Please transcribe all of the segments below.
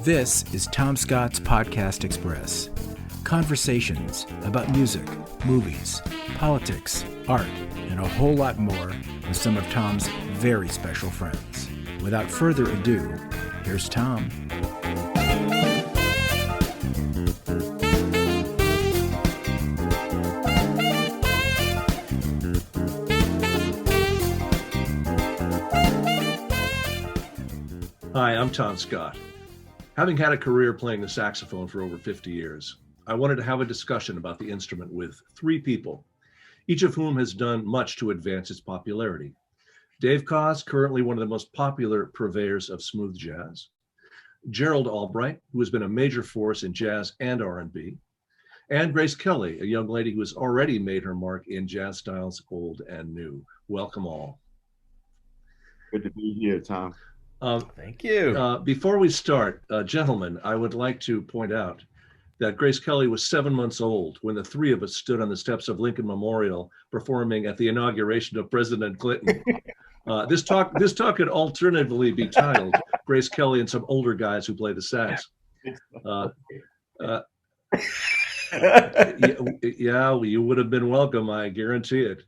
This is Tom Scott's Podcast Express. Conversations about music, movies, politics, art, and a whole lot more with some of Tom's very special friends. Without further ado, here's Tom. Hi, I'm Tom Scott. Having had a career playing the saxophone for over 50 years, I wanted to have a discussion about the instrument with three people, each of whom has done much to advance its popularity. Dave Koz, currently one of the most popular purveyors of smooth jazz. Gerald Albright, who has been a major force in jazz and R&B. And Grace Kelly, a young lady who has already made her mark in jazz styles old and new. Welcome all. Good to be here, Tom. Thank you. Before we start, gentlemen, I would like to point out that Grace Kelly was 7 months old when the three of us stood on the steps of Lincoln Memorial performing at the inauguration of President Clinton. This talk could alternatively be titled Grace Kelly and Some Older Guys Who Play the Sax. Yeah, you would have been welcome, I guarantee it.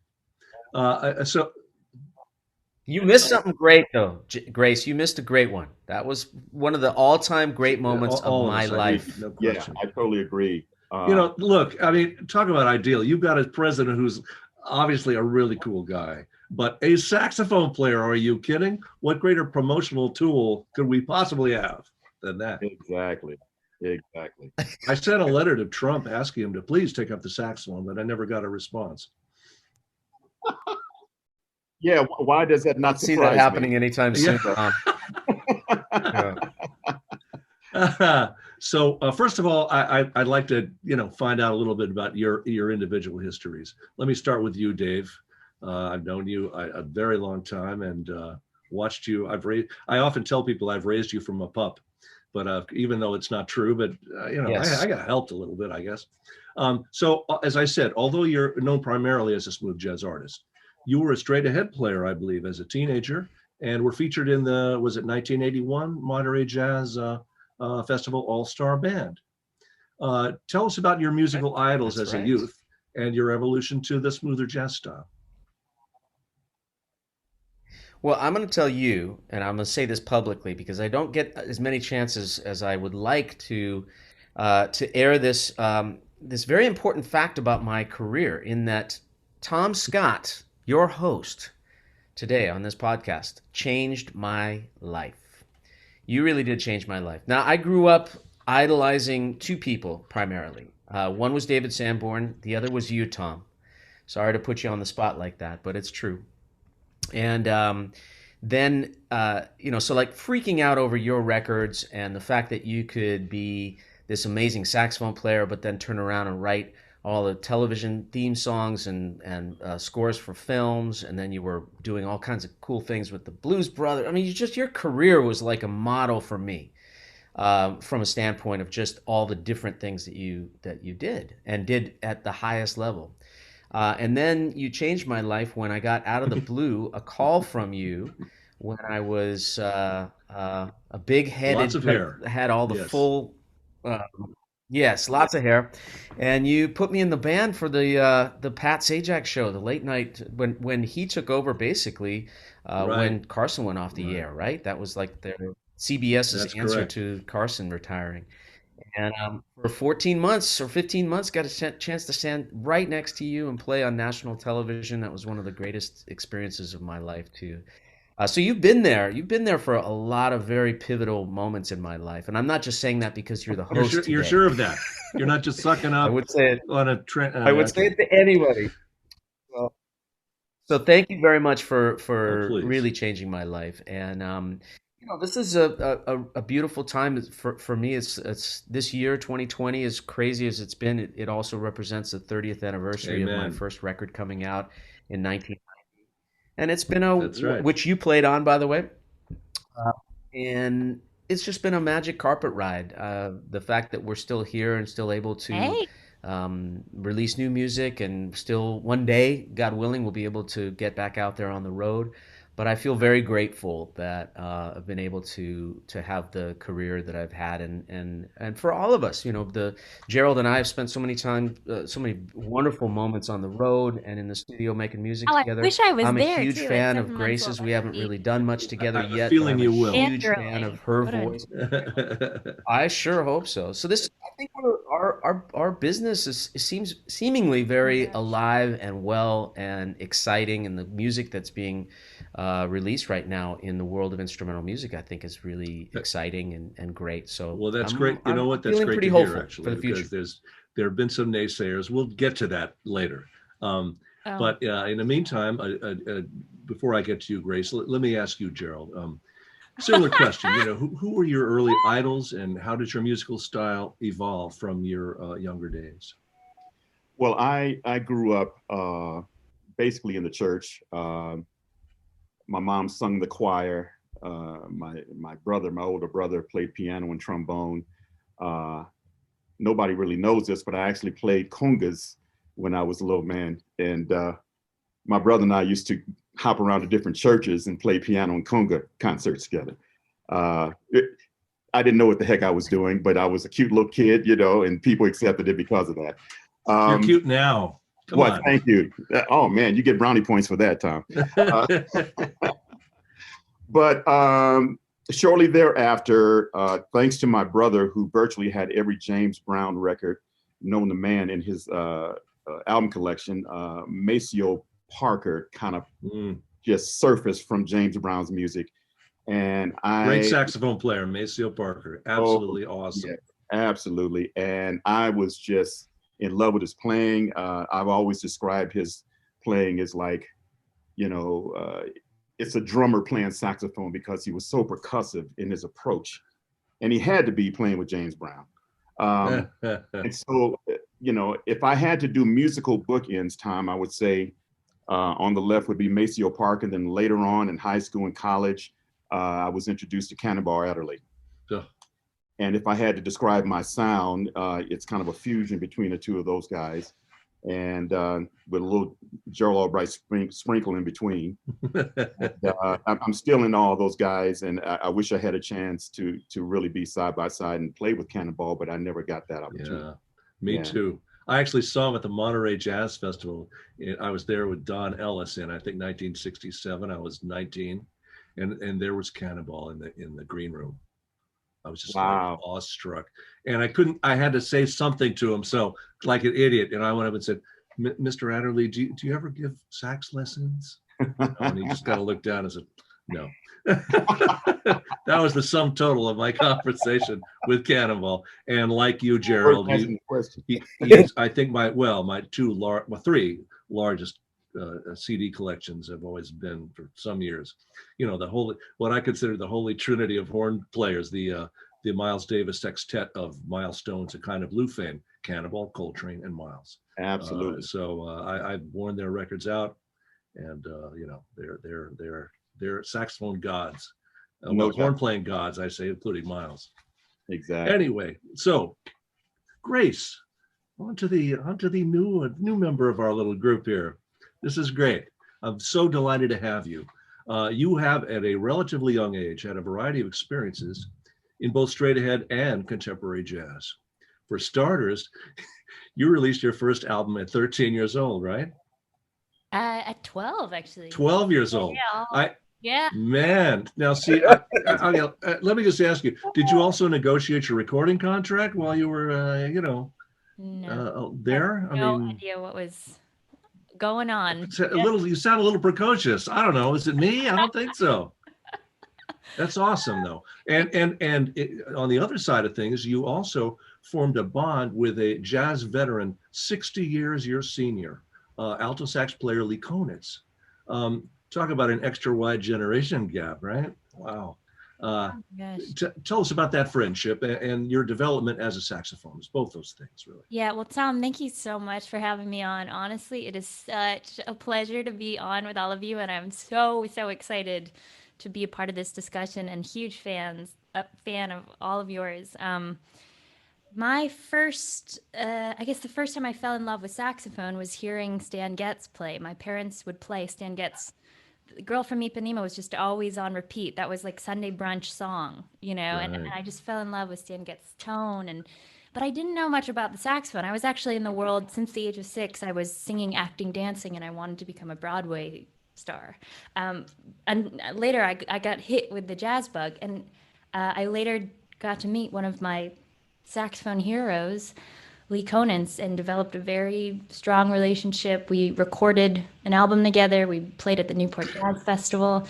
You missed something great, though, Grace. You missed a great one. That was one of the all-time great moments of my life. No Yeah, question. I totally agree. Look, I mean, talk about ideal. You've got a president who's obviously a really cool guy, but a saxophone player, are you kidding? What greater promotional tool could we possibly have than that? Exactly. I sent a letter to Trump asking him to please take up the saxophone, but I never got a response. Yeah, why does that not see surprise that happening me? anytime soon? So first of all, I'd like to find out a little bit about your individual histories. Let me start with you, Dave. I've known you a very long time and watched you. I often tell people I've raised you from a pup, but even though it's not true, but Yes. I got helped a little bit, I guess. So as I said, although you're known primarily as a smooth jazz artist, you were a straight ahead player, I believe, as a teenager, and were featured in the, was it 1981 Monterey Jazz Festival All-Star Band. Tell us about your musical idols That's as a right. youth and your evolution to the smoother jazz style. Well, I'm going to tell you, and I'm going to say this publicly because I don't get as many chances as I would like to air this this very important fact about my career. In that, Tom Scott, your host today on this podcast, changed my life. You really did change my life. Now, I grew up idolizing two people primarily. One was David Sanborn. The other was you, Tom. Sorry to put you on the spot like that, but it's true. And then, so like freaking out over your records and the fact that you could be this amazing saxophone player, but then turn around and write all the television theme songs and scores for films, and then you were doing all kinds of cool things with the Blues Brothers. I mean, your career was like a model for me, from a standpoint of just all the different things that you did and did at the highest level. And then you changed my life when I got out of the blue a call from you when I was a big-headed, Lots of hair. had all the Yes. full. Yes, lots of hair, and you put me in the band for the Pat Sajak show, the late night when he took over, basically when Carson went off the air. Right, that was like CBS's That's answer correct. to Carson retiring. And for 14 months or 15 months, got a chance to stand right next to you and play on national television. That was one of the greatest experiences of my life too. So you've been there. You've been there for a lot of very pivotal moments in my life, and I'm not just saying that because you're the host. You're today. sure of that? You're not just sucking up I would say it. on a trend. I would say it to anybody. So thank you very much for please. really changing my life. And this is a beautiful time for me. It's this year, 2020, as crazy as it's been. It also represents the 30th anniversary of my Amen. first record coming out in 1990. And it's been That's right. which you played on, by the way. And it's just been a magic carpet ride. The fact that we're still here and still able to release new music, and still one day, God willing, we'll be able to get back out there on the road. but I feel very grateful that I've been able to have the career that I've had, and for all of us, the Gerald and I have spent so many wonderful moments on the road and in the studio making music Oh, I together. wish I was I'm a there huge too at fan of 7 months Grace's. old. We haven't really done much together I have a yet, but feeling I'm a you will. And huge fan of growing. her What a- voice. I sure hope so. So this, I think, our business seems seemingly very gosh. alive and well and exciting, and the music that's being released right now in the world of instrumental music, I think, is really exciting and great. So Well, that's great. You know what? That's feeling great pretty to hear, hopeful actually, for the future. because there have been some naysayers. We'll get to that later. Um, Oh. but in the meantime, before I get to you, Grace, let me ask you, Gerald. Similar question. Who were your early idols, and how did your musical style evolve from your younger days? Well, I grew up basically in the church. My mom sung in the choir. My older brother, played piano and trombone. Nobody really knows this, but I actually played congas when I was a little man, and my brother and I used to hop around to different churches and play piano and conga concerts together. I didn't know what the heck I was doing, but I was a cute little kid, and people accepted it because of that. You're cute now. Come on. Thank you. Oh man, you get brownie points for that, Tom. But shortly thereafter, thanks to my brother, who virtually had every James Brown record known to man in his album collection, Maceo Parker kind of just surfaced from James Brown's music. And Great saxophone player, Maceo Parker. Absolutely awesome. Yeah, absolutely. And I was just in love with his playing. I've always described his playing as like, it's a drummer playing saxophone, because he was so percussive in his approach. And he had to be playing with James Brown. And so, if I had to do musical bookends, Tom, I would say on the left would be Maceo Park, and then later on in high school and college, I was introduced to Cannonball Adderley. And if I had to describe my sound, it's kind of a fusion between the two of those guys, and with a little Gerald Albright sprinkle in between. I'm still in all those guys, and I wish I had a chance to really be side by side and play with Cannonball, but I never got that opportunity. Yeah, me too. I actually saw him at the Monterey Jazz Festival. I was there with Don Ellis in, I think, 1967. I was 19, and there was Cannonball in the green room. I was just like awestruck, and I had to say something to him. So like an idiot, and I went up and said, "Mr. Adderley, do you ever give sax lessons?" And he just kind of looked down and said, "No." That was the sum total of my conversation with Cannonball. And like you, Gerald, he is, I think my three largest CD collections have always been, for some years, what I consider the holy trinity of horn players, the Miles Davis sextet of Milestones, a kind of blue fame: Cannonball, Coltrane, and Miles. Absolutely. So I've worn their records out, and they're saxophone gods, horn playing gods, I say, including Miles. Exactly. Anyway, so Grace, on to the new member of our little group here. This is great. I'm so delighted to have you. You have, at a relatively young age, had a variety of experiences in both straight ahead and contemporary jazz. For starters, you released your first album at 13 years old, right? At 12, actually. 12 years old. Yeah. Man, now see, let me just ask you: did you also negotiate your recording contract while you were, there? No idea what was going on. You sound a little precocious. I don't know. Is it me? I don't think so. That's awesome, though. And on the other side of things, you also formed a bond with a jazz veteran, 60 years your senior, alto sax player Lee Konitz. Talk about an extra wide generation gap, right? Wow. Tell us about that friendship and your development as a saxophonist, both those things, really. Yeah, well, Tom, thank you so much for having me on. Honestly, it is such a pleasure to be on with all of you, and I'm so excited to be a part of this discussion, and fan of all of yours. My first, I guess the first time I fell in love with saxophone was hearing Stan Getz play. My parents would play Stan Getz Girl from Ipanema was just always on repeat. That was like Sunday brunch song, and Right. I just fell in love with Stan Getz' tone. But I didn't know much about the saxophone. I was actually in the world since the age of 6. I was singing, acting, dancing, and I wanted to become a Broadway star. And later I got hit with the jazz bug, and I later got to meet one of my saxophone heroes, Lee Conants, and developed a very strong relationship. We recorded an album together. We played at the Newport Jazz Festival.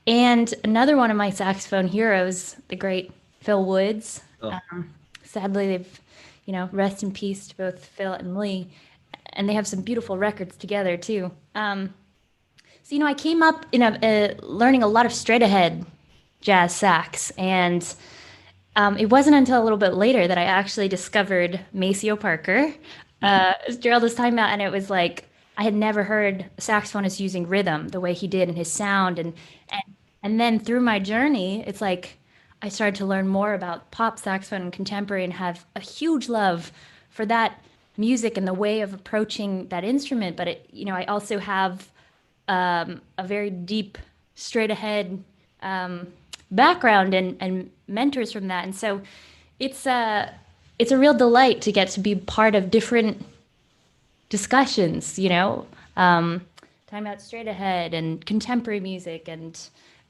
And another one of my saxophone heroes, the great Phil Woods. Oh, Sadly, they've, rest in peace to both Phil and Lee. And they have some beautiful records together, too. So, I came up learning a lot of straight ahead jazz sax. And it wasn't until a little bit later that I actually discovered Maceo Parker, as Gerald was talking about, and it was like I had never heard a saxophonist using rhythm the way he did in his sound, and then through my journey, it's like I started to learn more about pop saxophone and contemporary, and have a huge love for that music and the way of approaching that instrument. But I also have a very deep, straight ahead background and mentors from that, and so it's a real delight to get to be part of different discussions. Talking about straight ahead and contemporary music, and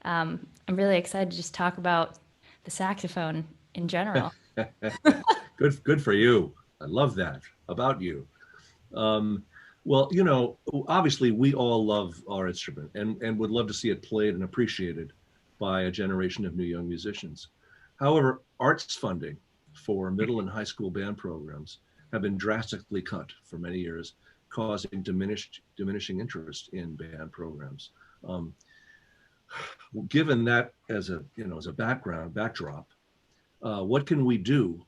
I'm really excited to just talk about the saxophone in general. good for you. I love that about you. Well, obviously we all love our instrument and would love to see it played and appreciated by a generation of new young musicians. However, arts funding for middle and high school band programs have been drastically cut for many years, causing diminishing interest in band programs. Given that as a backdrop, what can we do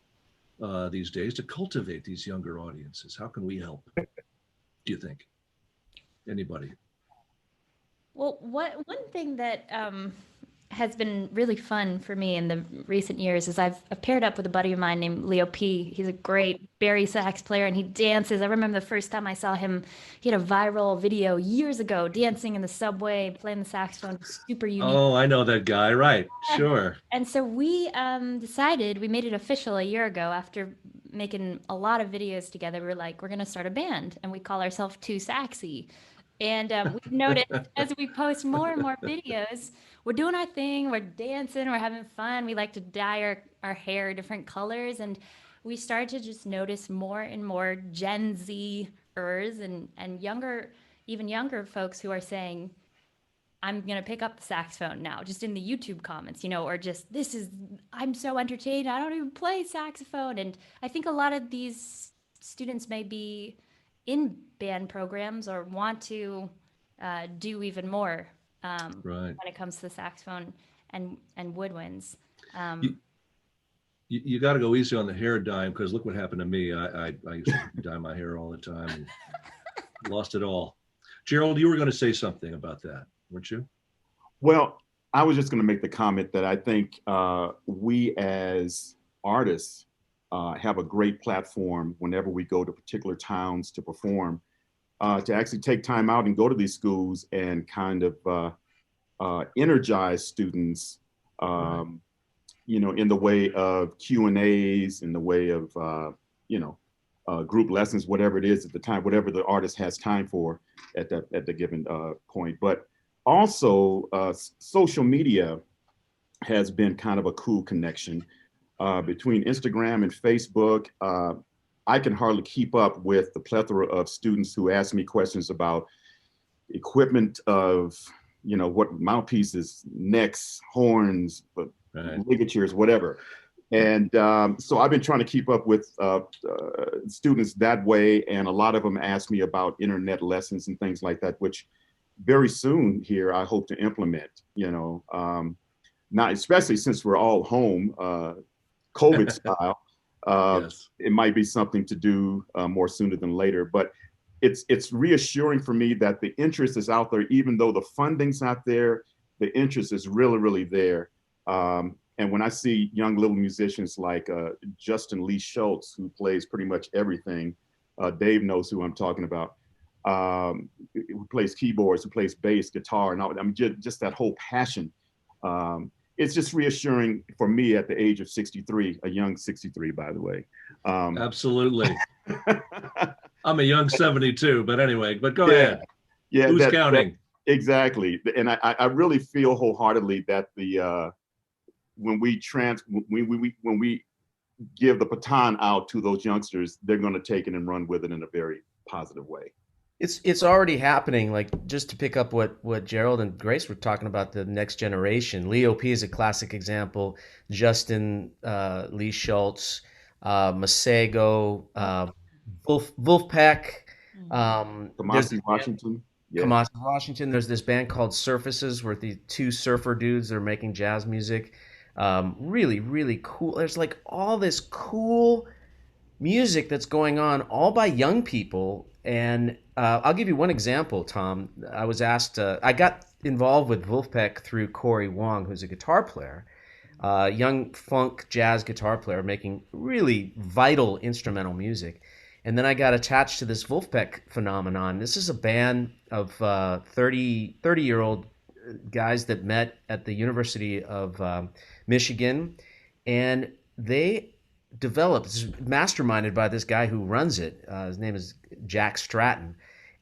these days to cultivate these younger audiences? How can we help? Do you think? Anybody? Well, one thing that has been really fun for me in the recent years is I've paired up with a buddy of mine named Leo P. He's a great bari sax player, and he dances. I remember the first time I saw him, he had a viral video years ago dancing in the subway, playing the saxophone, super unique. Oh, I know that guy. Right. Sure. And so we decided, we made it official a year ago after making a lot of videos together. We were like, we're going to start a band, and we call ourselves Too Saxy. And we've noticed as we post more and more videos, we're doing our thing, we're dancing, we're having fun. We like to dye our hair different colors. And we started to just notice more and more Gen Z-ers and younger, even younger folks who are saying, I'm going to pick up the saxophone now, just in the YouTube comments, or just, I'm so entertained, I don't even play saxophone. And I think a lot of these students may be in band programs or want to do even more Right. when it comes to the saxophone and woodwinds. You got to go easy on the hair dyeing, because look what happened to me. I used to dye my hair all the time and lost it all. Gerald, you were going to say something about that, weren't you? Well, I was just going to make the comment that I think we as artists have a great platform whenever we go to particular towns to perform, to actually take time out and go to these schools and kind of energize students, in the way of Q&As, in the way of, group lessons, whatever it is at the time, whatever the artist has time for at the given point. But also, social media has been kind of a cool connection. Between Instagram and Facebook, I can hardly keep up with the plethora of students who ask me questions about equipment of, what mouthpieces, necks, horns, Right. ligatures, whatever. And so I've been trying to keep up with students that way. And a lot of them ask me about internet lessons and things like that, which very soon here I hope to implement, not especially since we're all home, COVID style. Yes. It might be something to do more sooner than later, but it's reassuring for me that the interest is out there, even though the funding's out there, the interest is really, really there. And when I see young little musicians like Justin Lee Schultz, who plays pretty much everything, Dave knows who I'm talking about. who plays keyboards, who plays bass, guitar, and all. I mean, just that whole passion. It's just reassuring for me at the age of 63, a young 63, by the way. Absolutely. I'm a young 72, but anyway, but go Yeah. ahead. Yeah, Who's counting? Exactly. And I really feel wholeheartedly that when we give the baton out to those youngsters, they're going to take it and run with it in a very positive way. It's already happening. Like, just to pick up what Gerald and Grace were talking about, the next generation. Leo P is a classic example. Justin Lee Schultz, Masego, Wolfpack, Kamasi Washington. Yeah. Kamasi Washington. There's this band called Surfaces, where the two surfer dudes are making jazz music. Really, really cool. There's like all this cool music that's going on, all by young people. And I'll give you one example, Tom. I was asked, I got involved with Wolfpack through Corey Wong, who's a guitar player, young funk jazz guitar player making really vital instrumental music. And then I got attached to this Wolfpack phenomenon. This is a band of 30-year-old guys that met at the University of Michigan, and they developed, it's masterminded by this guy who runs it. His name is Jack Stratton.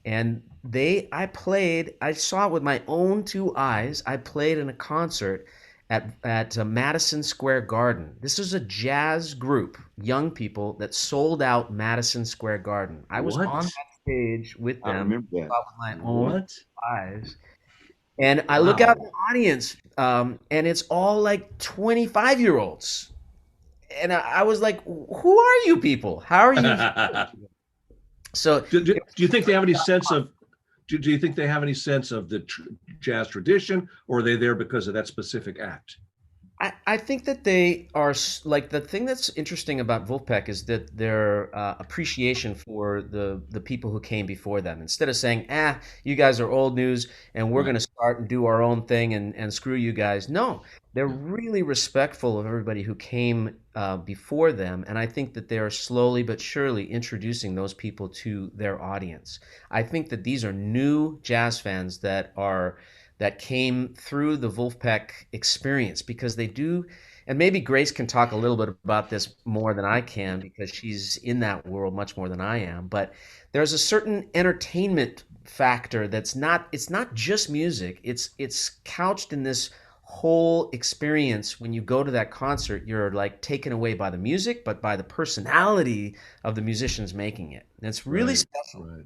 And I saw it with my own two eyes. I played in a concert at Madison Square Garden. This is a jazz group, young people, that sold out Madison Square Garden. I was on that stage with them. I remember that. With my own eyes. And I look out at the audience, and it's all like 25-year-olds. And I was like, who are you people? How are you? So do you think they have any sense of, do you think they have any sense of the jazz tradition, or are they there because of that specific act? I think that they are, like, the thing that's interesting about Wolfpack is that their appreciation for the people who came before them. Instead of saying, you guys are old news and we're going to start and do our own thing and screw you guys. No, they're really respectful of everybody who came before them. And I think that they are slowly but surely introducing those people to their audience. I think that these are new jazz fans that came through the Wolfpack experience, because they do, and maybe Grace can talk a little bit about this more than I can because she's in that world much more than I am, but there's a certain entertainment factor it's not just music, it's couched in this whole experience. When you go to that concert, you're like taken away by the music, but by the personality of the musicians making it. And it's really special.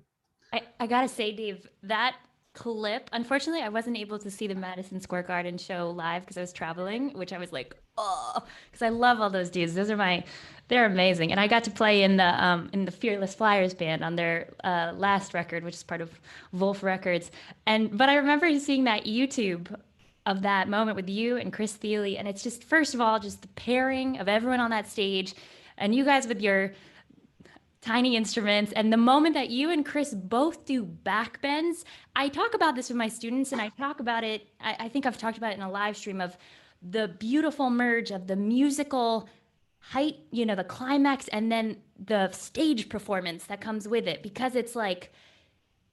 Right. I gotta say, Dave, that clip, unfortunately I wasn't able to see the Madison Square Garden show live because I was traveling, which I was like, because I love all those dudes. They're amazing. And I got to play in the Fearless Flyers band on their last record, which is part of Wolf Records. But I remember seeing that YouTube of that moment with you and Chris Thiele, and it's just, first of all, just the pairing of everyone on that stage and you guys with your tiny instruments, and the moment that you and Chris both do back bends. I talk about this with my students, and I talk about it, I think I've talked about it in a live stream, of the beautiful merge of the musical height, the climax, and then the stage performance that comes with it, because it's like,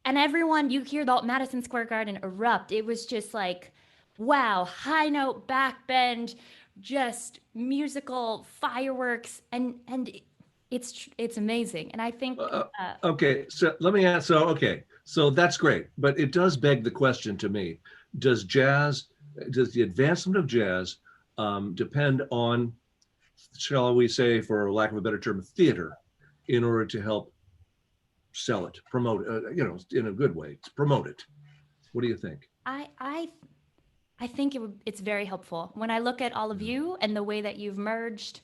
and everyone, you hear the Madison Square Garden erupt. It was just like, wow, high note, back bend, just musical fireworks, and it's amazing. And I think okay, so let me ask, so that's great, but it does beg the question to me: does the advancement of jazz depend on, shall we say, for lack of a better term, theater, in order to help sell it, promote it, in a good way, to promote it? What do you think? I think it's very helpful. When I look at all of you and the way that you've merged,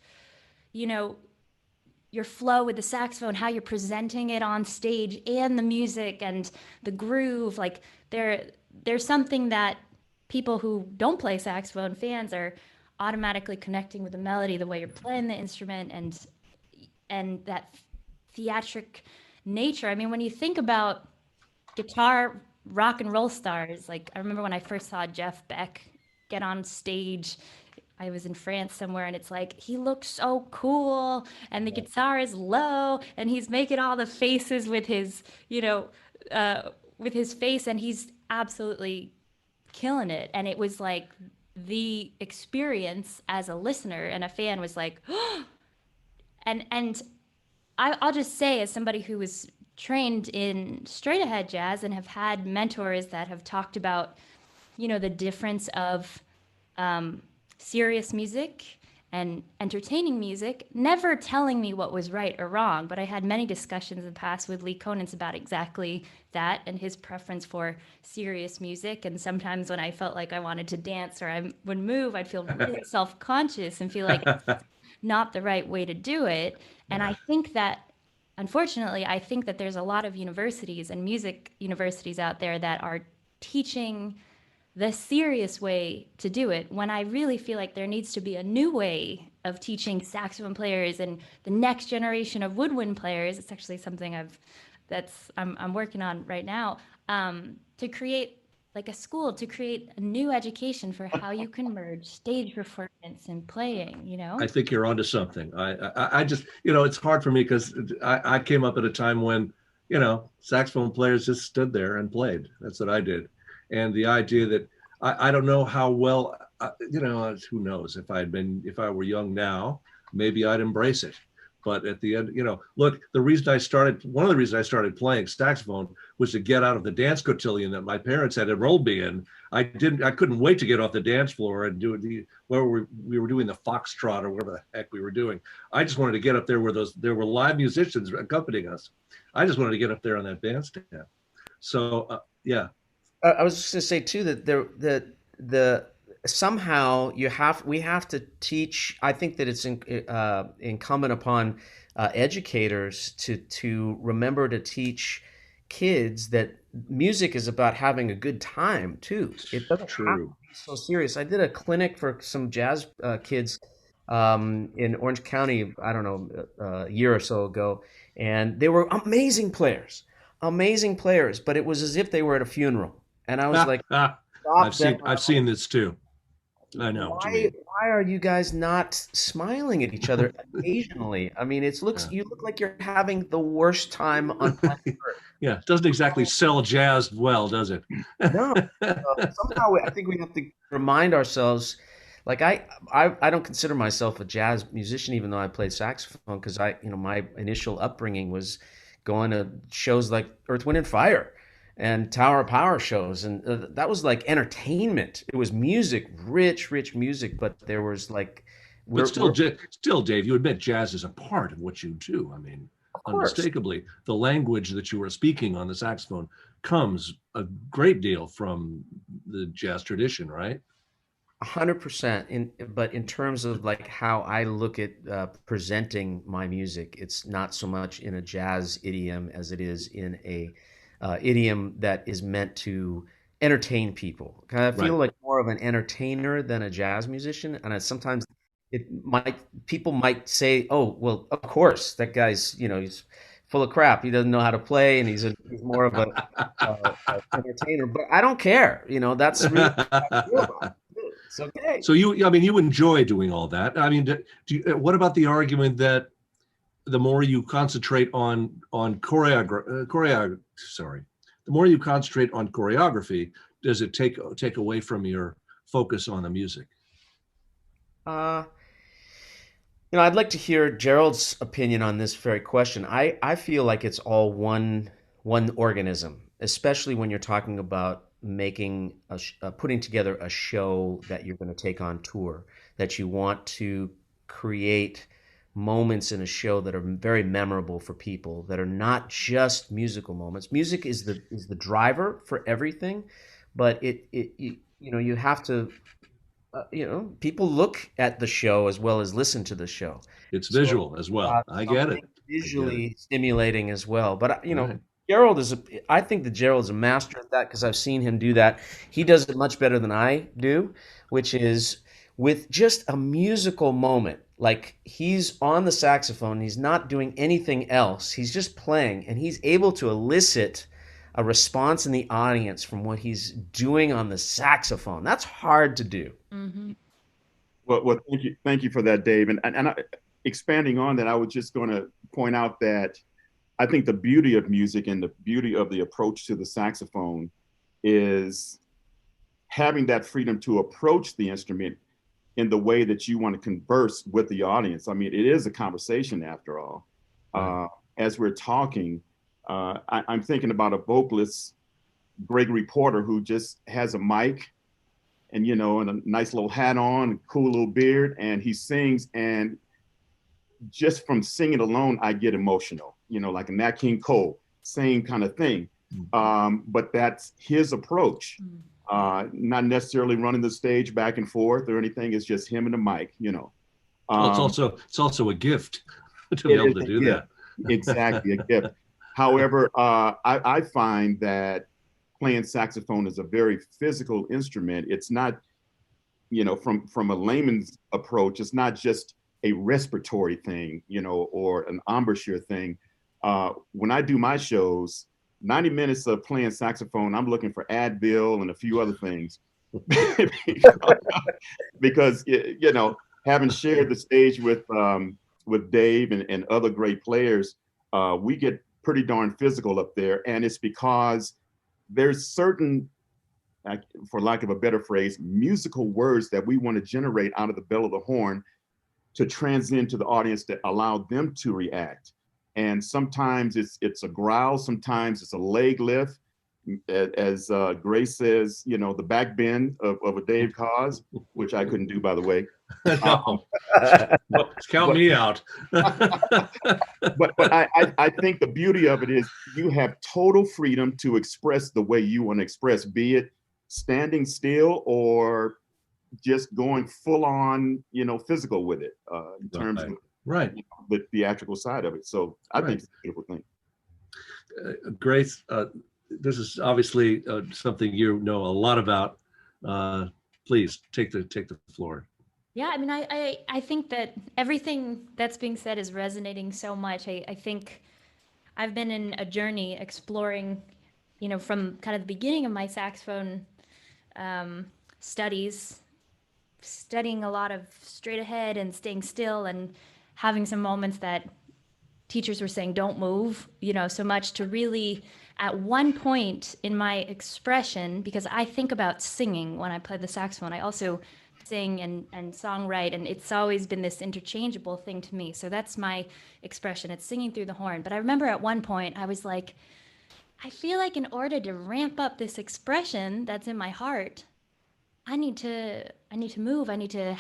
your flow with the saxophone, how you're presenting it on stage, and the music and the groove, like there's something that people who don't play saxophone, fans, are automatically connecting with the melody, the way you're playing the instrument, and that theatric nature. I mean, when you think about guitar rock and roll stars, like I remember when I first saw Jeff Beck get on stage, I was in France somewhere, and it's like, he looks so cool, and the guitar is low, and he's making all the faces with his, with his face, and he's absolutely killing it. And it was like the experience as a listener and a fan was like, and I'll just say, as somebody who was trained in straight ahead jazz and have had mentors that have talked about, the difference of serious music and entertaining music, never telling me what was right or wrong. But I had many discussions in the past with Lee Konitz about exactly that and his preference for serious music. And sometimes when I felt like I wanted to dance or I would move, I'd feel really self-conscious and feel like it's not the right way to do it. And I think that, unfortunately, I think that there's a lot of universities and music universities out there that are teaching the serious way to do it, when I really feel like there needs to be a new way of teaching saxophone players and the next generation of woodwind players. It's actually something I'm working on right now, to create like a school, to create a new education for how you can merge stage performance and playing. I think you're onto something. I just, it's hard for me because I came up at a time when, saxophone players just stood there and played. That's what I did. And the idea that I don't know how well, who knows, if I were young now, maybe I'd embrace it. But at the end, look, one of the reasons I started playing saxophone was to get out of the dance cotillion that my parents had enrolled me in. I couldn't wait to get off the dance floor and do where we were doing the foxtrot or whatever the heck we were doing. I just wanted to get up there where there were live musicians accompanying us. I just wanted to get up there on that bandstand. So, yeah. I was just going to say too that somehow we have to teach. I think that it's incumbent upon educators to remember to teach kids that music is about having a good time too. It doesn't have to be so serious. I did a clinic for some jazz kids in Orange County, I don't know, a year or so ago, and they were amazing players, but it was as if they were at a funeral. And I was like, I've seen this too. I know. Why are you guys not smiling at each other occasionally? I mean, you look like you're having the worst time on planet Earth. Yeah, it doesn't exactly sell jazz well, does it? No. Somehow I think we have to remind ourselves. Like I don't consider myself a jazz musician, even though I played saxophone, because my initial upbringing was going to shows like Earth, Wind and Fire and Tower of Power shows, and that was like entertainment. It was music, rich music, but there was like. But still, Dave, you admit jazz is a part of what you do. I mean, unmistakably, the language that you were speaking on the saxophone comes a great deal from the jazz tradition, right? 100%. But in terms of like how I look at presenting my music, it's not so much in a jazz idiom as it is in a idiom that is meant to entertain people. I feel like more of an entertainer than a jazz musician, and sometimes people might say, "Oh, well, of course, that guy's he's full of crap. He doesn't know how to play, and he's more of a entertainer." But I don't care. That's really what I feel about it. It's okay. So you enjoy doing all that. I mean, what about the argument that the more you concentrate on choreography, does it take away from your focus on the music? I'd like to hear Gerald's opinion on this very question. I feel like it's all one organism, especially when you're talking about making putting together a show that you're going to take on tour, that you want to create moments in a show that are very memorable for people, that are not just musical moments. Music is the driver for everything, but you have to people look at the show as well as listen to the show. It's visual as well. I get it. Visually stimulating as well. But Right. I think that Gerald's a master at that, because I've seen him do that. He does it much better than I do, which is with just a musical moment. Like, he's on the saxophone, he's not doing anything else. He's just playing, and he's able to elicit a response in the audience from what he's doing on the saxophone. That's hard to do. Mm-hmm. Well, thank you for that, Dave. And expanding on that, I was just going to point out that I think the beauty of music and the beauty of the approach to the saxophone is having that freedom to approach the instrument in the way that you want to converse with the audience. I mean, it is a conversation after all. Right. As we're talking, I'm thinking about a vocalist, Gregory Porter, who just has a mic and, you know, and a nice little hat on, a cool little beard, and he sings. And just from singing alone, I get emotional, you know, like a Nat King Cole, same kind of thing. But that's his approach. Not necessarily running the stage back and forth or anything. It's just him and the mic, you know. It's also a gift to be able to do that. Exactly, a gift. However, I find that playing saxophone is a very physical instrument. It's not, you know, from a layman's approach, it's not just a respiratory thing, you know, or an embouchure thing. When I do my shows, 90 minutes of playing saxophone, I'm looking for Advil and a few other things. Because, you know, having shared the stage with Dave and other great players, we get pretty darn physical up there. And it's because there's certain, for lack of a better phrase, musical words that we want to generate out of the bell of the horn to transcend to the audience that allow them to react. And sometimes it's a growl, sometimes it's a leg lift. As Grace says, you know, the back bend of a Dave Cause, which I couldn't do, by the way. No. Count me out. but I think the beauty of it is you have total freedom to express the way you want to express, be it standing still or just going full on, you know, physical with it in terms of right. You know, the theatrical side of it. So I think it's a beautiful thing. Grace, this is obviously something you know a lot about. Please take the floor. Yeah, I mean, I think that everything that's being said is resonating so much. I think I've been in a journey exploring, you know, from kind of the beginning of my saxophone studies, studying a lot of straight ahead and staying still and having some moments that teachers were saying, don't move, you know, so much to really, at one point in my expression, because I think about singing when I play the saxophone, I also sing and songwrite, and it's always been this interchangeable thing to me. So that's my expression. It's singing through the horn. But I remember at one point I was like, I feel like in order to ramp up this expression that's in my heart, I need to move. I need to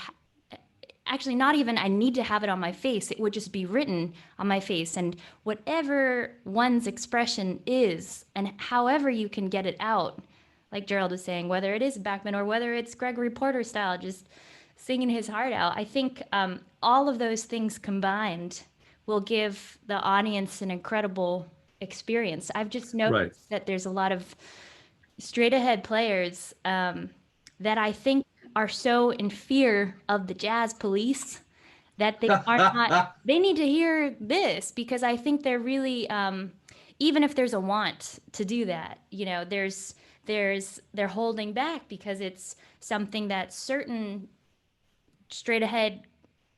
actually not even I need to have it on my face. It would just be written on my face. And whatever one's expression is, and however you can get it out, like Gerald was saying, whether it is Bachman or whether it's Gregory Porter style, just singing his heart out. I think all of those things combined will give the audience an incredible experience. I've just noticed that there's a lot of straight ahead players that I think are so in fear of the jazz police that they are not, they need to hear this, because I think they're really, even if there's a want to do that, you know, they're holding back because it's something that certain straight ahead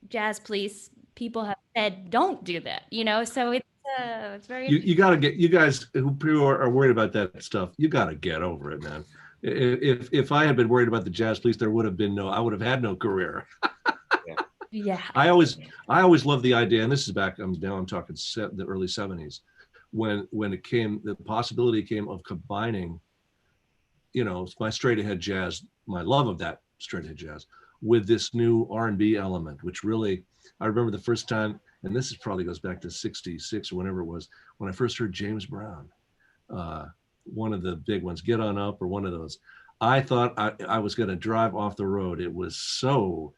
jazz police people have said, don't do that, you know? So it's very, you got to get, you guys who are worried about that stuff, you got to get over it, man. If I had been worried about the jazz police, I would have had no career. yeah. I always loved the idea, and this is back, I'm talking the early 70s, when the possibility came of combining, you know, my straight ahead jazz, my love of that straight ahead jazz, with this new R&B element, which really, I remember the first time, and this is probably goes back to 66 or whenever it was, when I first heard James Brown, one of the big ones, Get On Up, or one of those. I thought I was going to drive off the road. It was so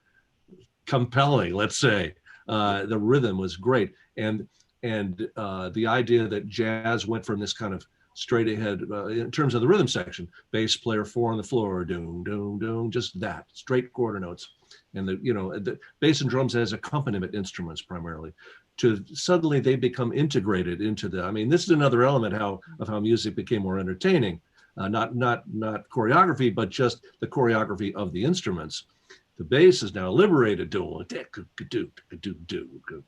compelling, let's say. The rhythm was great. And the idea that jazz went from this kind of straight ahead, in terms of the rhythm section, bass player 4 on the floor, doom, doom, doom, just that, straight quarter notes. And the bass and drums as accompaniment instruments primarily, to suddenly they become integrated into this is another element of how music became more entertaining, not choreography, but just the choreography of the instruments. The bass is now liberated, you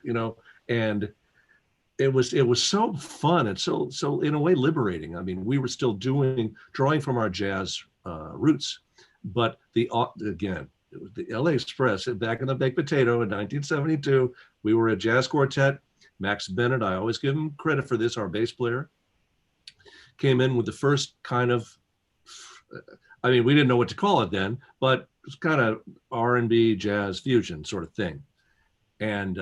know, and it was so fun and so in a way liberating. I mean, we were still drawing from our jazz roots, but again, it was the LA Express back in the baked potato in 1972. We were a jazz quartet. Max Bennett, I always give him credit for this, our bass player, came in with the first kind of, I mean, we didn't know what to call it then, but it was kind of R&B jazz fusion sort of thing. And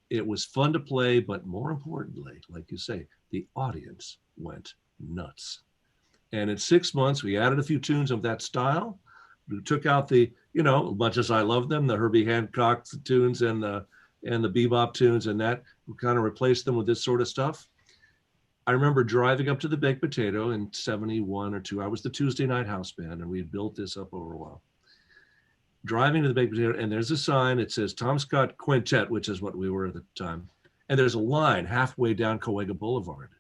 it was fun to play, but more importantly, like you say, the audience went nuts. And in 6 months, we added a few tunes of that style. We took out the, much as I love them, the Herbie Hancock tunes and the bebop tunes, and that we kind of replaced them with this sort of stuff. I remember driving up to the Baked Potato in 71 or 2. I was the Tuesday night house band, and we had built this up over a while. Driving to the Baked Potato, and there's a sign. It says Tom Scott Quintet, which is what we were at the time. And there's a line halfway down Coega Boulevard.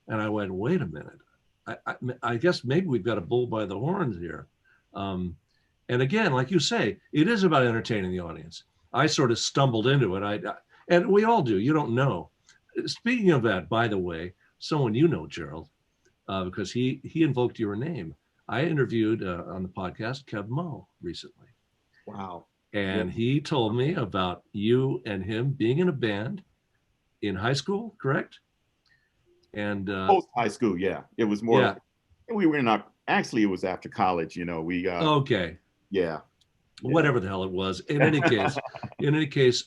And I went, wait a minute. I guess maybe we've got a bull by the horns here. And again, like you say, it is about entertaining the audience. I sort of stumbled into it. And we all do. You don't know. Speaking of that, by the way, someone you know, Gerald, because he invoked your name. I interviewed on the podcast Kev Mo recently. Wow. And he told me about you and him being in a band in high school, correct? And post high school, yeah. It was more. Yeah. We were not. Actually, it was after college. We. Okay. Yeah. Whatever the hell it was. In any case,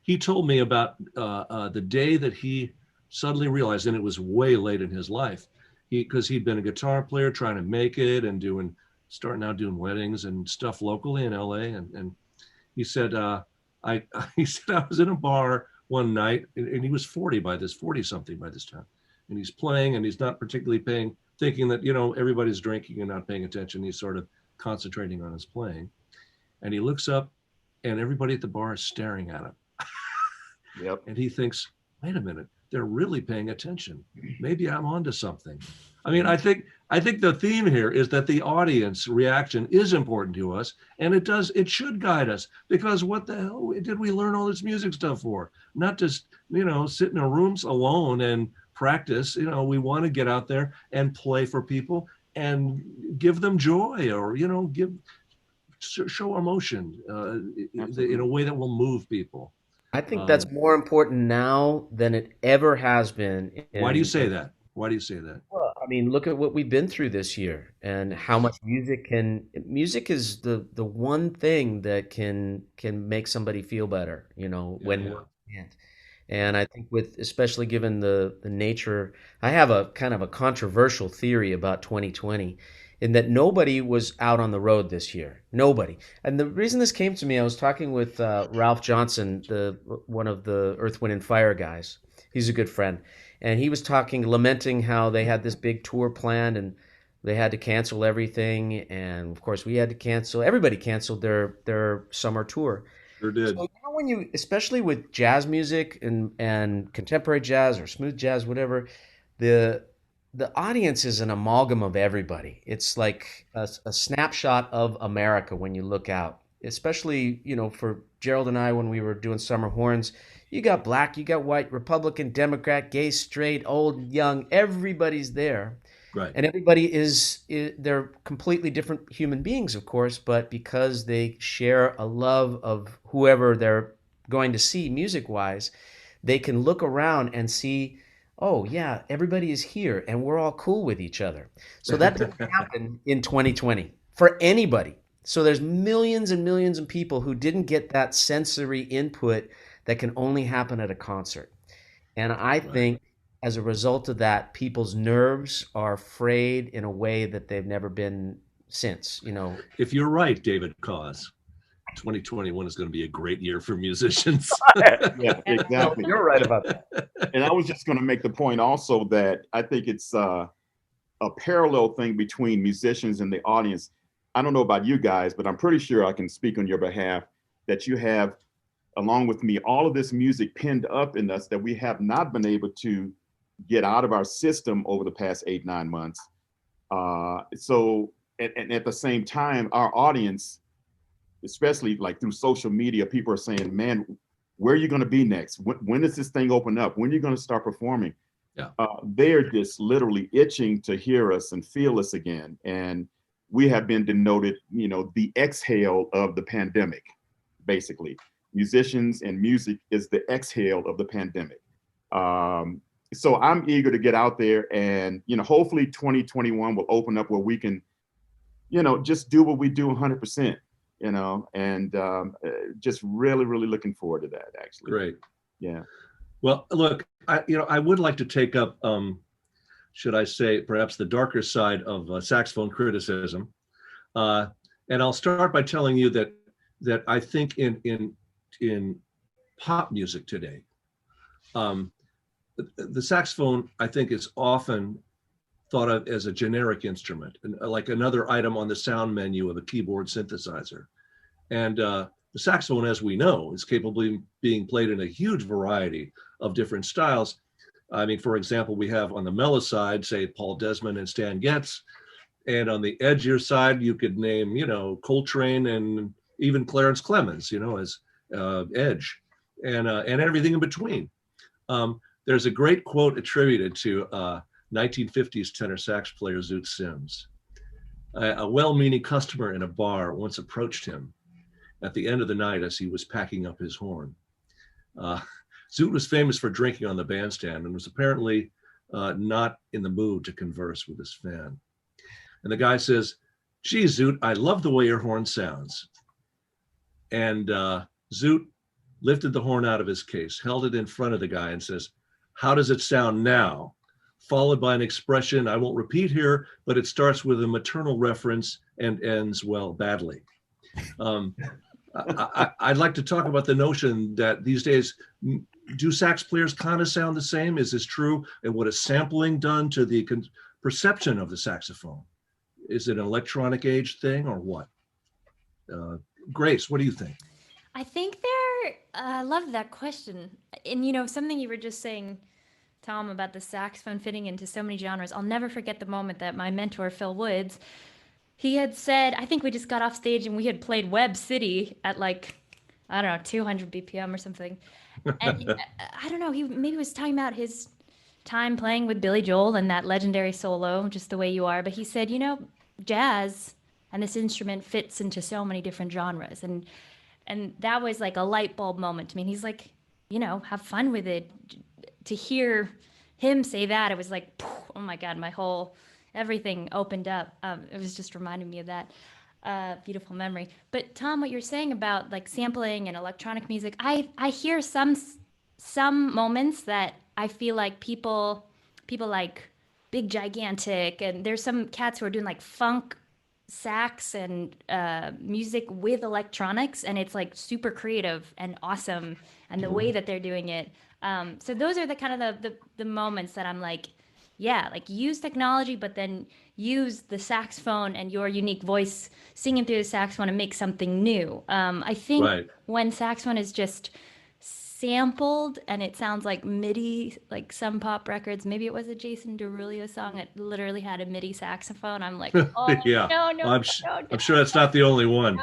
he told me about the day that he suddenly realized, and it was way late in his life, because he'd been a guitar player trying to make it and starting out doing weddings and stuff locally in LA. And he said, I was in a bar one night, and he was 40 something by this time. And he's playing, and he's not particularly thinking that, everybody's drinking and not paying attention. He's sort of concentrating on his playing. And he looks up, and everybody at the bar is staring at him. Yep. And he thinks, wait a minute, they're really paying attention. Maybe I'm onto something. I mean, I think the theme here is that the audience reaction is important to us, and it should guide us, because what the hell did we learn all this music stuff for? Not just, sit in our rooms alone and practice. We want to get out there and play for people and give them joy, or, show emotion in a way that will move people. I think that's more important now than it ever has been. Why do you say that? Well, I mean, look at what we've been through this year and how much music is the one thing that can make somebody feel better, when words can't. And I think especially given the nature, I have a kind of a controversial theory about 2020 in that nobody was out on the road this year. Nobody. And the reason this came to me, I was talking with Ralph Johnson, one of the Earth, Wind, and Fire guys. He's a good friend. And he was lamenting how they had this big tour planned and they had to cancel everything. And of course, everybody canceled their summer tour. Sure did. So, when especially with jazz music and contemporary jazz or smooth jazz, whatever, the audience is an amalgam of everybody. It's like a snapshot of America when you look out, especially, for Gerald and I, when we were doing Summer Horns, you got black, you got white, Republican, Democrat, gay, straight, old, young, everybody's there. Right. And everybody they're completely different human beings, of course, but because they share a love of whoever they're going to see music-wise, they can look around and see, oh, yeah, everybody is here and we're all cool with each other. So that didn't happen in 2020 for anybody. So there's millions and millions of people who didn't get that sensory input that can only happen at a concert. And I think as a result of that, people's nerves are frayed in a way that they've never been since, If you're right, David Cause, 2021 is going to be a great year for musicians. Yeah, exactly. You're right about that. And I was just going to make the point also that I think it's a parallel thing between musicians and the audience. I don't know about you guys, but I'm pretty sure I can speak on your behalf that you have, along with me, all of this music pinned up in us that we have not been able to get out of our system over the past 8-9 months. So, and at the same time, our audience, especially like through social media, people are saying, man, where are you going to be next? When does this thing open up? When are you going to start performing? Yeah. They're just literally itching to hear us and feel us again. And we have been denoted, the exhale of the pandemic, basically. Musicians and music is the exhale of the pandemic. So I'm eager to get out there, and, hopefully 2021 will open up where we can, just do what we do 100%, and just really, really looking forward to that, actually. Great. Yeah. Well, look, I would like to take up, should I say, perhaps the darker side of saxophone criticism, and I'll start by telling you that I think in pop music today, the saxophone, I think, is often thought of as a generic instrument, and like another item on the sound menu of a keyboard synthesizer. And the saxophone, as we know, is capable of being played in a huge variety of different styles. I mean, for example, we have on the mellow side, say, Paul Desmond and Stan Getz. And on the edgier side, you could name, Coltrane and even Clarence Clemens, as edge, and everything in between. There's a great quote attributed to 1950s tenor sax player Zoot Sims. A well-meaning customer in a bar once approached him at the end of the night as he was packing up his horn. Zoot was famous for drinking on the bandstand and was apparently not in the mood to converse with his fan. And the guy says, "Gee, Zoot, I love the way your horn sounds." And Zoot lifted the horn out of his case, held it in front of the guy and says, "How does it sound now?" Followed by an expression I won't repeat here, but it starts with a maternal reference and ends, well, badly. I'd like to talk about the notion that these days, do sax players kind of sound the same? Is this true? And what has sampling done to the perception of the saxophone? Is it an electronic age thing or what? Grace, what do you think? I think I love that question. And, something you were just saying, Tom, about the saxophone fitting into so many genres. I'll never forget the moment that my mentor, Phil Woods, he had said, I think we just got off stage and we had played Web City at 200 BPM or something. And I don't know, he maybe was talking about his time playing with Billy Joel and that legendary solo, Just the Way You Are. But he said, jazz and this instrument fits into so many different genres. And that was like a light bulb moment to me. And he's like, have fun with it. To hear him say that, it was like, oh my God, everything opened up. It was just reminding me of that beautiful memory. But Tom, what you're saying about like sampling and electronic music, I hear some moments that I feel like people like Big Gigantic, and there's some cats who are doing like funk sax and music with electronics, and it's like super creative and awesome, and the way that they're doing it. So those are the kind of the moments that I'm like, yeah, like use technology, but then use the saxophone and your unique voice singing through the saxophone and make something new. I think when saxophone is just sampled and it sounds like MIDI, like some pop records, maybe it was a Jason Derulo song that literally had a MIDI saxophone. I'm like, oh, yeah. no, I'm sure that's not the only one.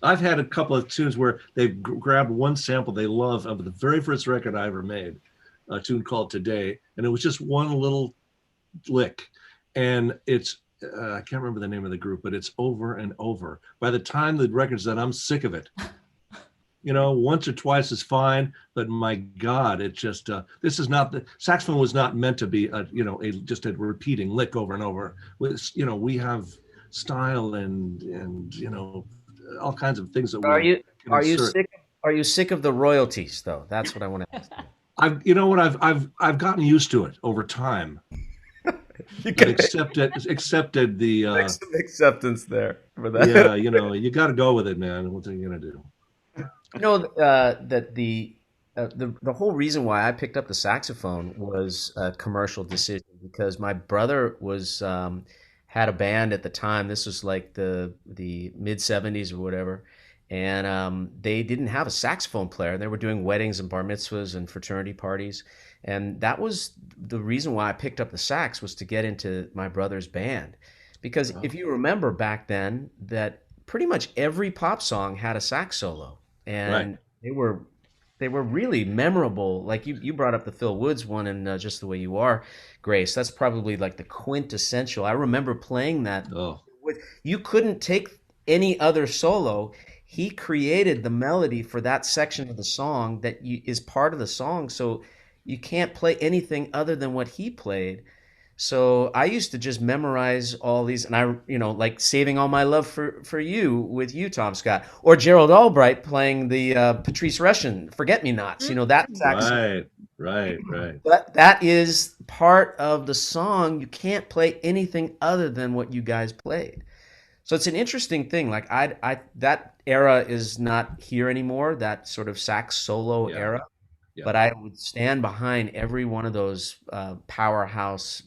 I've had a couple of tunes where they've grabbed one sample they love of the very first record I ever made, a tune called Today, and it was just one little lick, and it's I can't remember the name of the group, but it's over and over. By the time the record's done, I'm sick of it. Once or twice is fine, but my God, it just this is not the saxophone was not meant to be just a repeating lick over and over. We have style and all kinds of things that Are you sick of the royalties though? That's what I want to ask you. I've gotten used to it over time. accepted the some acceptance there for that. Yeah, you got to go with it, man. What are you gonna do? That the whole reason why I picked up the saxophone was a commercial decision, because my brother was had a band at the time. This was like the mid 70s or whatever, and they didn't have a saxophone player. They were doing weddings and bar mitzvahs and fraternity parties, and that was the reason why I picked up the sax, was to get into my brother's band. Because if you remember back then, that pretty much every pop song had a sax solo. Right. and they were really memorable. Like you brought up the Phil Woods one and Just the Way You Are, Grace. That's probably like the quintessential. I remember playing that. Oh, You couldn't take any other solo. He created the melody for that section of the song is part of the song, so you can't play anything other than what he played. So I used to just memorize all these, and like Saving All My Love for You with you, Tom Scott, or Gerald Albright playing the Patrice Rushen Forget Me Nots. That saxophone. right. That is part of the song. You can't play anything other than what you guys played. So it's an interesting thing. Like that era is not here anymore. That sort of sax solo Yeah. era. Yeah. But I would stand behind every one of those powerhouse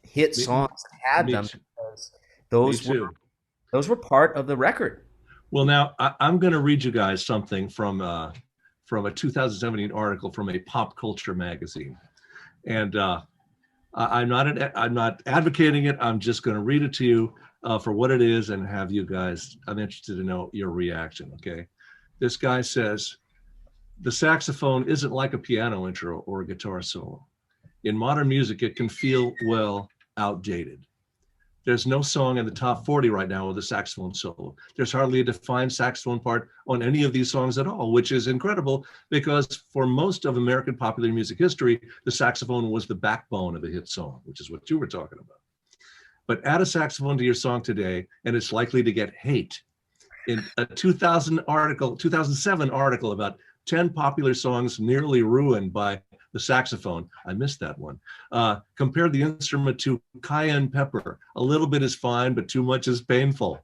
hit songs that had them, because those were part of the record. Well, now I'm going to read you guys something from a 2017 article from a pop culture magazine, and I'm not advocating it. I'm just going to read it to you for what it is and have you guys. I'm interested to know your reaction. Okay, this guy says, the saxophone isn't like a piano intro or a guitar solo. In modern music, it can feel, well, outdated. There's no song in the top 40 right now with a saxophone solo. There's hardly a defined saxophone part on any of these songs at all, which is incredible because for most of American popular music history, the saxophone was the backbone of a hit song, which is what you were talking about. But add a saxophone to your song today, and it's likely to get hate. In a 2007 article about 10 popular songs nearly ruined by the saxophone. I missed that one. Compared the instrument to cayenne pepper. A little bit is fine, but too much is painful.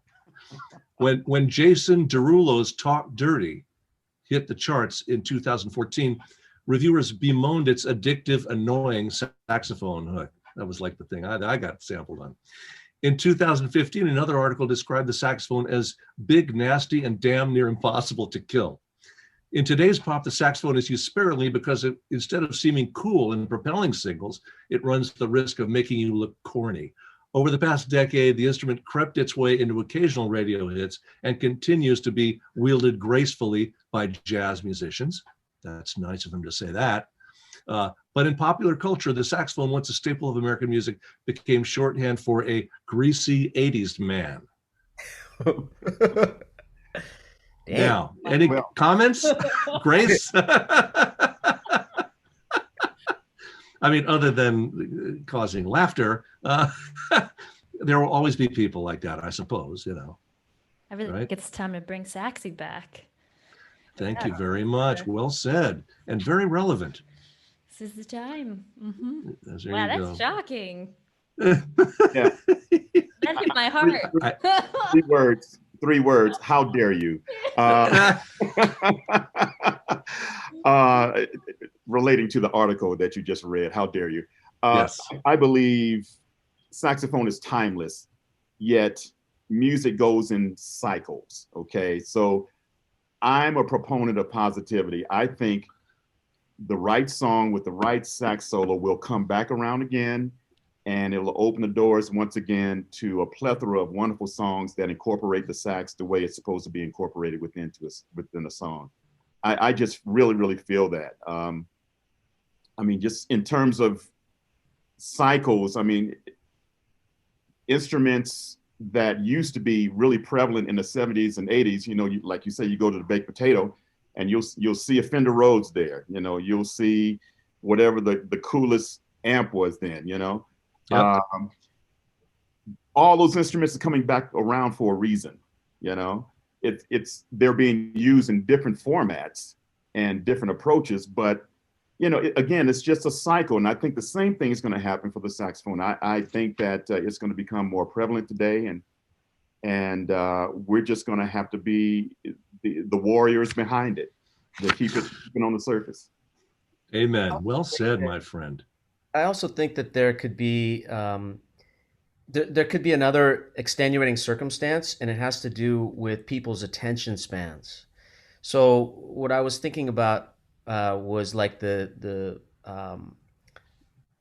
When Jason Derulo's Talk Dirty hit the charts in 2014, reviewers bemoaned its addictive, annoying saxophone hook. That was like the thing I got sampled on. In 2015, another article described the saxophone as big, nasty, and damn near impossible to kill. In today's pop, the saxophone is used sparingly because instead of seeming cool and propelling signals, it runs the risk of making you look corny. Over the past decade, the instrument crept its way into occasional radio hits and continues to be wielded gracefully by jazz musicians. That's nice of him to say that. But in popular culture, the saxophone, once a staple of American music, became shorthand for a greasy 80s man. Damn. Now, any comments, Grace? I mean, other than causing laughter, there will always be people like that, I suppose, I really right? think it's time to bring Saxy back. Thank you very much. Well said, and very relevant. This is the time. Mm-hmm. There Wow, you that's go. shocking. Yeah. That hit my heart. Three words. How dare you? Relating to the article that you just read, how dare you? Yes. I believe saxophone is timeless, yet music goes in cycles. Okay, so I'm a proponent of positivity. I think the right song with the right sax solo will come back around again, and it will open the doors once again to a plethora of wonderful songs that incorporate the sax the way it's supposed to be incorporated within a song. I just really, really feel that. I mean, just in terms of cycles, I mean, instruments that used to be really prevalent in the 70s and 80s, like you say, you go to the baked potato and you'll see a Fender Rhodes there, you'll see whatever the coolest amp was then, Yep. All those instruments are coming back around for a reason, they're being used in different formats and different approaches, but again, it's just a cycle. And I think the same thing is going to happen for the saxophone. I think that it's going to become more prevalent today, and we're just going to have to be the warriors behind it to keep it on the surface. Amen. Well said, my friend. I also think that there could be there could be another extenuating circumstance, and it has to do with people's attention spans. So what I was thinking about was like the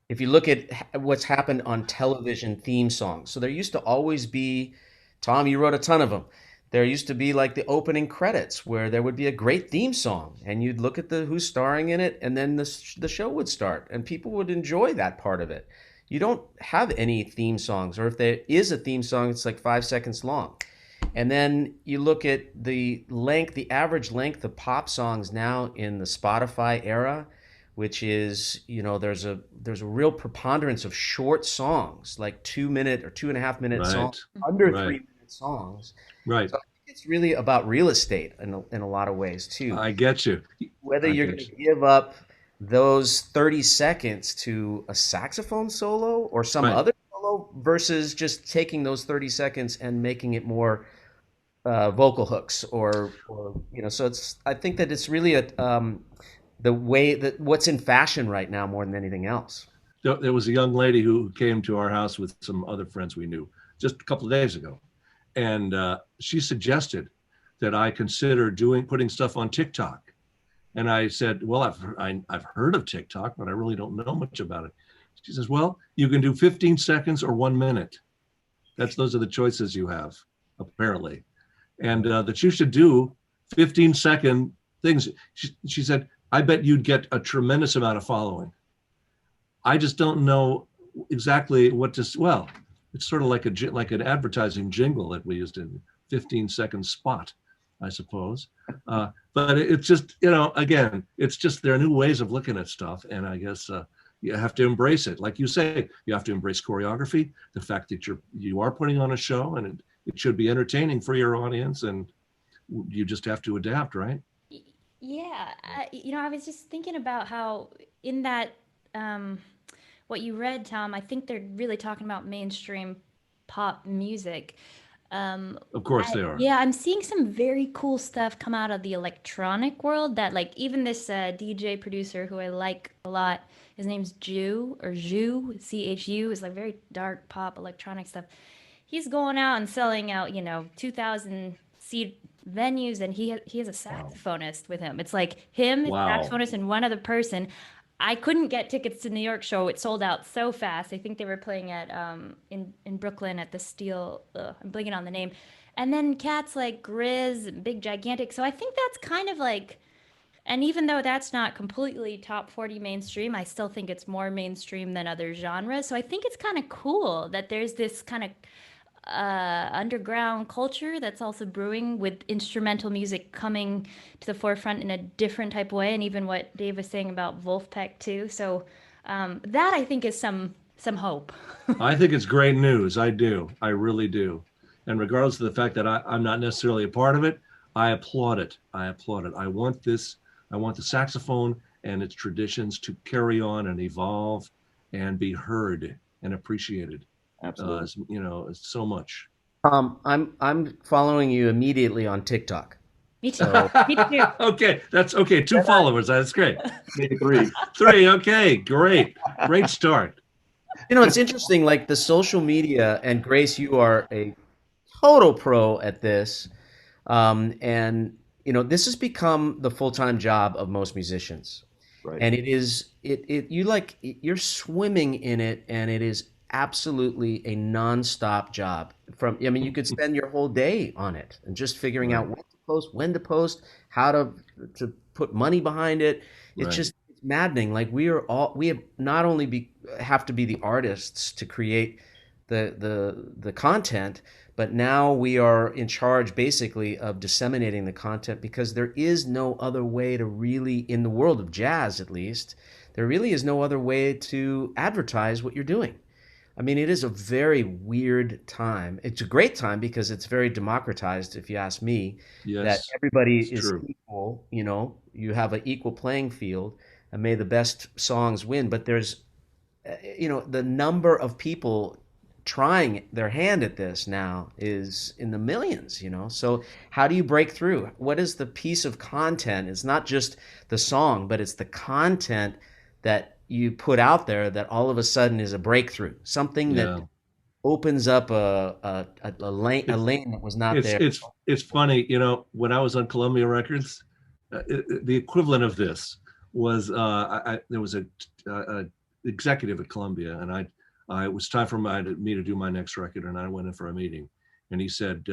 if you look at what's happened on television theme songs. So there used to always be, Tom, you wrote a ton of them. there used to be like the opening credits where there would be a great theme song, and you'd look at the who's starring in it, and then the show would start, and people would enjoy that part of it. You don't have any theme songs, or if there is a theme song, it's like 5 seconds long. And then you look at the length, the average length of pop songs now in the Spotify era, which is, there's a real preponderance of short songs, like 2 minute or 2.5 minute songs, under 3 minute songs. Right. So I think it's really about real estate in a lot of ways too. I get you. Whether you're going to give up those 30 seconds to a saxophone solo or some other solo versus just taking those 30 seconds and making it more vocal hooks or so I think that it's really the way that what's in fashion right now more than anything else. There was a young lady who came to our house with some other friends we knew just a couple of days ago. And she suggested that I consider putting stuff on TikTok. And I said, well, I've heard of TikTok, but I really don't know much about it. She says, well, you can do 15 seconds or 1 minute. Those are the choices you have, apparently. And that you should do 15-second things. She said, I bet you'd get a tremendous amount of following. I just don't know exactly it's sort of like an advertising jingle that we used in 15-second spot, I suppose. But it's just, again, it's just there are new ways of looking at stuff. And I guess you have to embrace it. Like you say, you have to embrace choreography, the fact that you are putting on a show, and it should be entertaining for your audience, and you just have to adapt, right? Yeah. I was just thinking about how in that, what you read, Tom, I think they're really talking about mainstream pop music. Of course they are. Yeah, I'm seeing some very cool stuff come out of the electronic world that, like, even this DJ producer who I like a lot, his name's Ju, Chu, is like very dark pop electronic stuff. He's going out and selling out, 2,000 seat venues, and he has a saxophonist with him. It's like him, saxophonist, and one other person. I couldn't get tickets to the New York show. It sold out so fast. I think they were playing at in Brooklyn at the Steel. I'm blanking on the name. And then cats like Grizz, Big Gigantic. So I think that's kind of like, and even though that's not completely top 40 mainstream, I still think it's more mainstream than other genres. So I think it's kind of cool that there's this kind of underground culture that's also brewing, with instrumental music coming to the forefront in a different type of way, and even what Dave was saying about Wolfpack too. So that I think is some hope. I think it's great news. I do. I really do. And regardless of the fact that I'm not necessarily a part of it, I applaud it. I want the saxophone and its traditions to carry on and evolve and be heard and appreciated. Absolutely. So much. I'm following you immediately on TikTok. Me too. Me too. Okay, that's okay. 2 followers. That's great. Maybe 3. 3. Okay, great start. It's interesting. Like the social media, and Grace, you are a total pro at this, and this has become the full-time job of most musicians, Right. and you're swimming in it, and it is absolutely a nonstop job. You could spend your whole day on it and just figuring out what to post, when to post, how to put money behind it. It's maddening. Like we have not only have to be the artists to create the content, but now we are in charge basically of disseminating the content, because there is no other way to really, in the world of jazz at least, there really is no other way to advertise what you're doing. I mean, it is a very weird time. It's a great time because it's very democratized, if you ask me. Yes, that everybody is true. equal. You have an equal playing field, and may the best songs win. But there's, the number of people trying their hand at this now is in the millions. So how do you break through? What is the piece of content? It's not just the song, but it's the content that you put out there that all of a sudden is a breakthrough, something that opens up a lane that was not there. It's funny, when I was on Columbia Records, the equivalent of this was there was a executive at Columbia, and it was time for me to do my next record, and I went in for a meeting, and he said,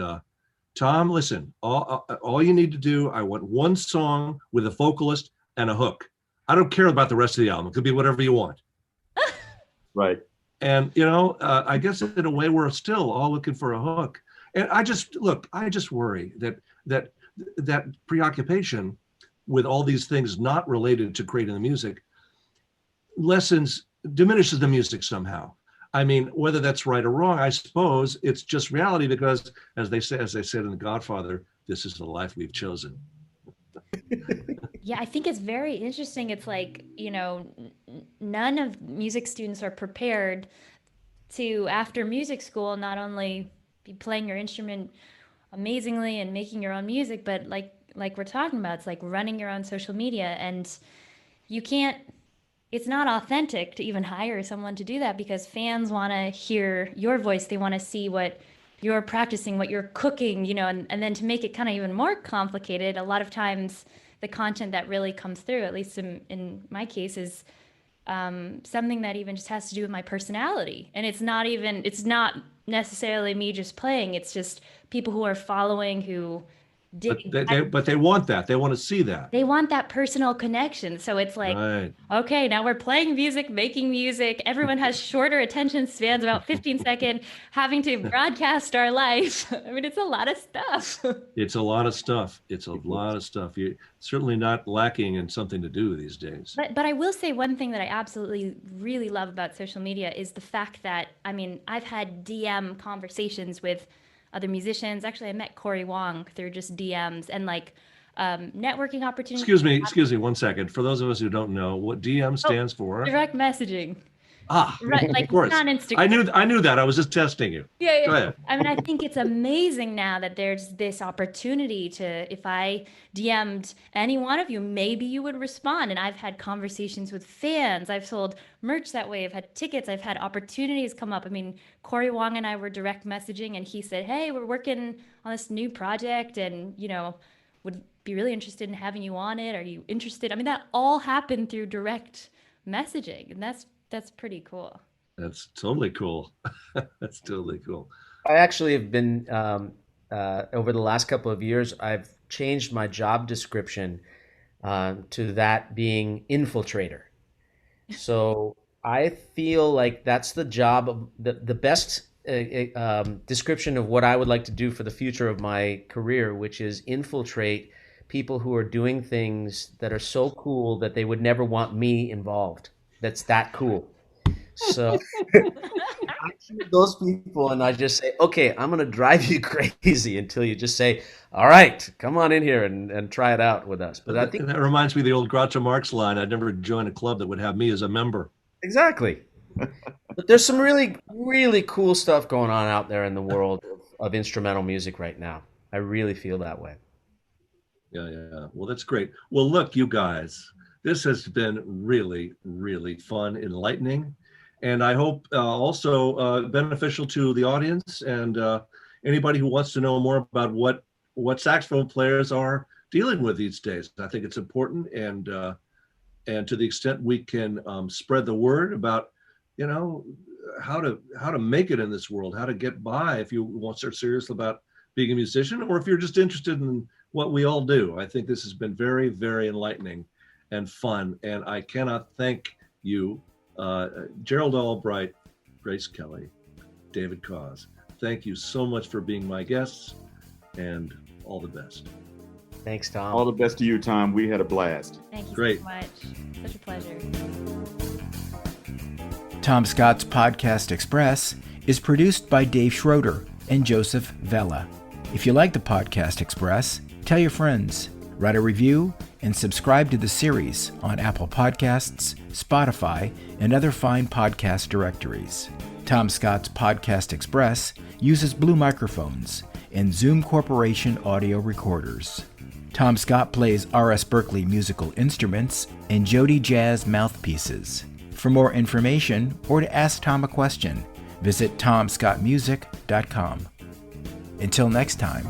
Tom, listen, all you need to do, I want one song with a vocalist and a hook. I don't care about the rest of the album. It could be whatever you want. Right. And, I guess in a way, we're still all looking for a hook. And I just worry that preoccupation with all these things not related to creating the music diminishes the music somehow. I mean, whether that's right or wrong, I suppose it's just reality because, as they said in The Godfather, this is the life we've chosen. Yeah, I think it's very interesting. It's like, none of music students are prepared to, after music school, not only be playing your instrument amazingly and making your own music, but like we're talking about, it's like running your own social media. And it's not authentic to even hire someone to do that because fans want to hear your voice. They want to see what you're practicing, what you're cooking, and then to make it kind of even more complicated, a lot of times the content that really comes through, at least in my case, is something that even just has to do with my personality. And it's not necessarily me just playing. It's just people who are following who But they want that. They want to see that. They want that personal connection. So it's like, right. Okay, now we're playing music, making music. Everyone has shorter attention spans, about 15 second, having to broadcast our life. I mean, it's a lot of stuff. It's a lot of stuff. You're certainly not lacking in something to do these days. But I will say one thing that I absolutely really love about social media is the fact that, I've had DM conversations with other musicians. Actually, I met Corey Wong through just DMs and networking opportunities. Excuse me 1 second. For those of us who don't know what DM stands for. Direct messaging. Right, like of course. On Instagram. I knew that. I was just testing you. Yeah. Go ahead. I think it's amazing now that there's this opportunity to, if I DM'd any one of you, maybe you would respond. And I've had conversations with fans. I've sold merch that way. I've had tickets. I've had opportunities come up. Corey Wong and I were direct messaging, and he said, "Hey, we're working on this new project, and would be really interested in having you on it. Are you interested?" That all happened through direct messaging, and that's pretty cool. That's totally cool. That's totally cool. I actually have been, over the last couple of years, I've changed my job description to that being infiltrator. So I feel like that's the job of the best description of what I would like to do for the future of my career, which is infiltrate people who are doing things that are so cool that they would never want me involved. That's that cool. So I choose those people and I just say, okay, I'm going to drive you crazy until you just say, all right, come on in here and try it out with us. But I think that reminds me of the old Groucho Marx line. I'd never join a club that would have me as a member. Exactly. But there's some really, really cool stuff going on out there in the world of instrumental music right now. I really feel that way. Yeah. Well, that's great. Well, look, you guys, this has been really, really fun, enlightening, and I hope also beneficial to the audience and anybody who wants to know more about what saxophone players are dealing with these days. I think it's important, and to the extent we can spread the word about, how to make it in this world, how to get by if you want to start serious about being a musician, or if you're just interested in what we all do. I think this has been very, very enlightening and fun, and I cannot thank you, Gerald Albright, Grace Kelly, David Cause. Thank you so much for being my guests, and all the best. Thanks, Tom. All the best to you, Tom. We had a blast. Thank you Great. so much. Such a pleasure. Tom Scott's Podcast Express is produced by Dave Schroeder and Joseph Vella. If you like the Podcast Express, tell your friends, write a review, and subscribe to the series on Apple Podcasts, Spotify, and other fine podcast directories. Tom Scott's Podcast Express uses Blue microphones and Zoom Corporation audio recorders. Tom Scott plays R.S. Berkeley musical instruments and Jody Jazz mouthpieces. For more information or to ask Tom a question, visit tomscottmusic.com. Until next time.